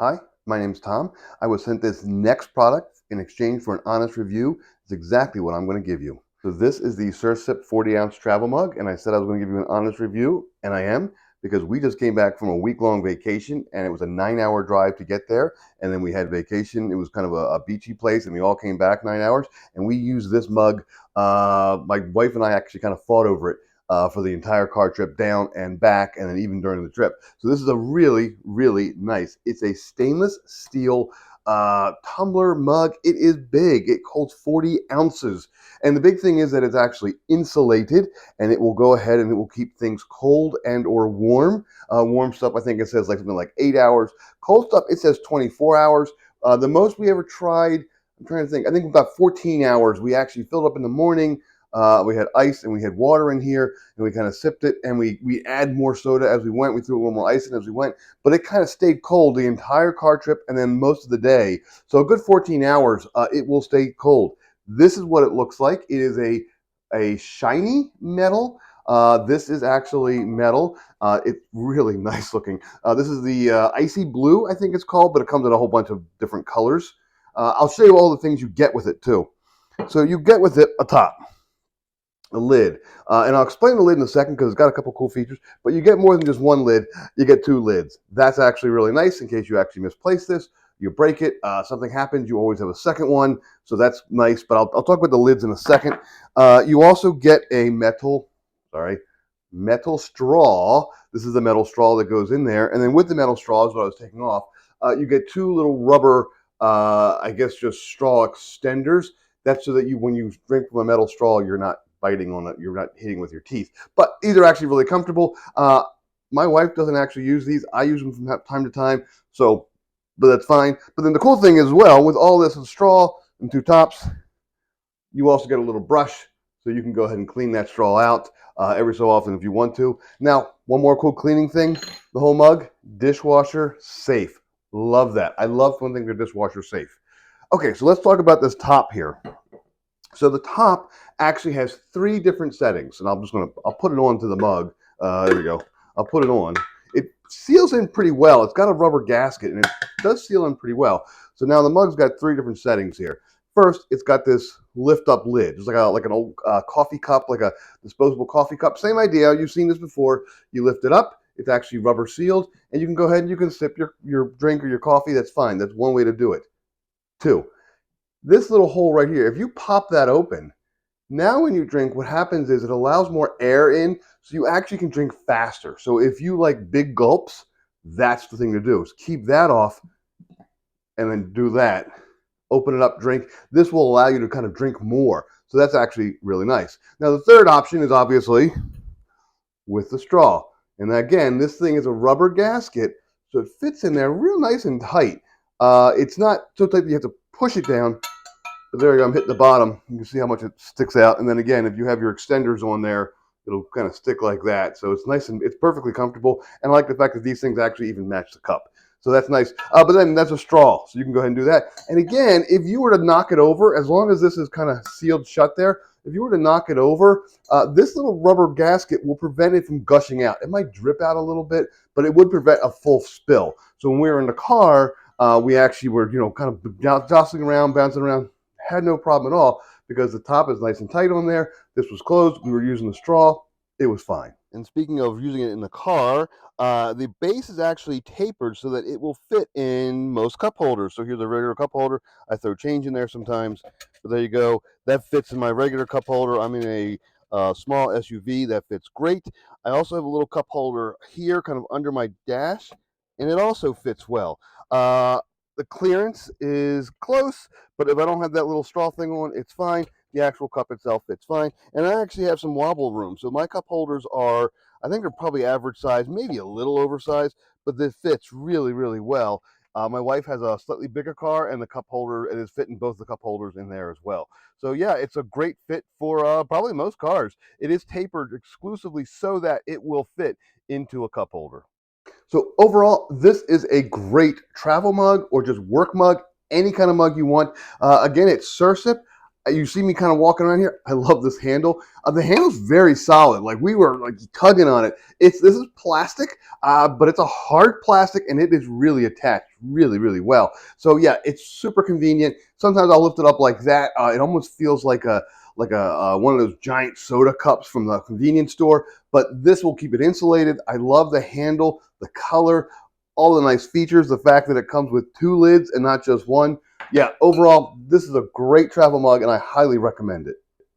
Hi, my name's Tom. I was sent this next product in exchange for an honest review. It's exactly what I'm going to give you. So this is the Sursip 40-ounce travel mug, and I said I was going to give you an honest review, and I am, because we just came back from a week-long vacation, and it was a 9-hour drive to get there, and then we had vacation. It was kind of a beachy place, and we all came back 9 hours, and we used this mug. My wife and I actually kind of fought over it for the entire car trip down and back, and then even during the trip. So this is a really, really nice. It's a stainless steel tumbler mug. It is big. It holds 40 ounces. And the big thing is that it's actually insulated, and it will go ahead and it will keep things cold and or warm. Warm stuff, I think it says like something like 8 hours. Cold stuff, it says 24 hours. The most we ever tried, I'm trying to think, I think about 14 hours. We actually filled up in the morning. We had ice and we had water in here, and we kind of sipped it, and we add more soda as we went. We threw a little more ice in as we went, but it kind of stayed cold the entire car trip and then most of the day. So a good 14 hours, it will stay cold. This is what it looks like. It is a shiny metal. This is actually metal. It's really nice looking. This is the icy blue, I think it's called, but it comes in a whole bunch of different colors. I'll show you all the things you get with it too. So you get with it a top, a lid, and I'll explain the lid in a second because it's got a couple cool features, but you get more than just one lid. You get two lids. That's actually really nice in case you actually misplace this, you break it, something happens, you always have a second one, so that's nice, but I'll talk about the lids in a second. You also get a metal straw. This is the metal straw that goes in there, and then with the metal straw is what I was taking off. You get two little rubber, I guess just straw extenders. That's so that when you drink from a metal straw, you're not biting on it, you're not hitting with your teeth. But these are actually really comfortable. My wife doesn't actually use these. I use them from time to time, but that's fine. But then the cool thing as well, with all this straw and two tops, you also get a little brush, so you can go ahead and clean that straw out every so often if you want to. Now, one more cool cleaning thing, the whole mug, dishwasher safe. Love that. I love when things are dishwasher safe. Okay, so let's talk about this top here. So the top actually has 3 different settings, and I'll put it onto the mug. There we go. I'll put it on. It seals in pretty well. It's got a rubber gasket, and it does seal in pretty well. So now the mug's got 3 different settings here. First, it's got this lift-up lid. It's like an old coffee cup, like a disposable coffee cup. Same idea. You've seen this before. You lift it up. It's actually rubber sealed, and you can go ahead and you can sip your drink or your coffee. That's fine. That's one way to do it. 2. This little hole right here, if you pop that open, now when you drink, what happens is it allows more air in, so you actually can drink faster. So if you like big gulps, that's the thing to do, is keep that off and then do that. Open it up, drink. This will allow you to kind of drink more. So that's actually really nice. Now the third option is obviously with the straw. And again, this thing is a rubber gasket, so it fits in there real nice and tight. It's not so tight that you have to push it down. But there you go, I'm hitting the bottom. You can see how much it sticks out. And then again, if you have your extenders on there, it'll kind of stick like that. So it's nice and it's perfectly comfortable. And I like the fact that these things actually even match the cup. So that's nice. But then that's a straw, so you can go ahead and do that. And again, if you were to knock it over, as long as this is kind of sealed shut there, if you were to knock it over, this little rubber gasket will prevent it from gushing out. It might drip out a little bit, but it would prevent a full spill. So when we were in the car, we actually were, kind of jostling around, bouncing around. Had no problem at all because the top is nice and tight on there. This was closed. We were using the straw. It was fine. And speaking of using it in the car, the base is actually tapered so that it will fit in most cup holders. So here's a regular cup holder. I throw change in there sometimes, but there you go. That fits in my regular cup holder. I'm in a small SUV. That fits great. I also have a little cup holder here kind of under my dash, and it also fits well. The clearance is close, but if I don't have that little straw thing on, it's fine. The actual cup itself fits fine. And I actually have some wobble room. So my cup holders are, I think they're probably average size, maybe a little oversized, but this fits really, really well. My wife has a slightly bigger car, and the cup holder, it is fitting both the cup holders in there as well. So yeah, it's a great fit for probably most cars. It is tapered exclusively so that it will fit into a cup holder. So overall, this is a great travel mug or just work mug, any kind of mug you want. Again, it's Sursip. You see me kind of walking around here. I love this handle. The handle's very solid. Like we were like tugging on it. This is plastic, but it's a hard plastic, and it is really attached really, really well. So yeah, it's super convenient. Sometimes I'll lift it up like that. It almost feels like a one of those giant soda cups from the convenience store. But this will keep it insulated. I love the handle, the color, all the nice features. The fact that it comes with 2 lids and not just one. Yeah, overall, this is a great travel mug, and I highly recommend it.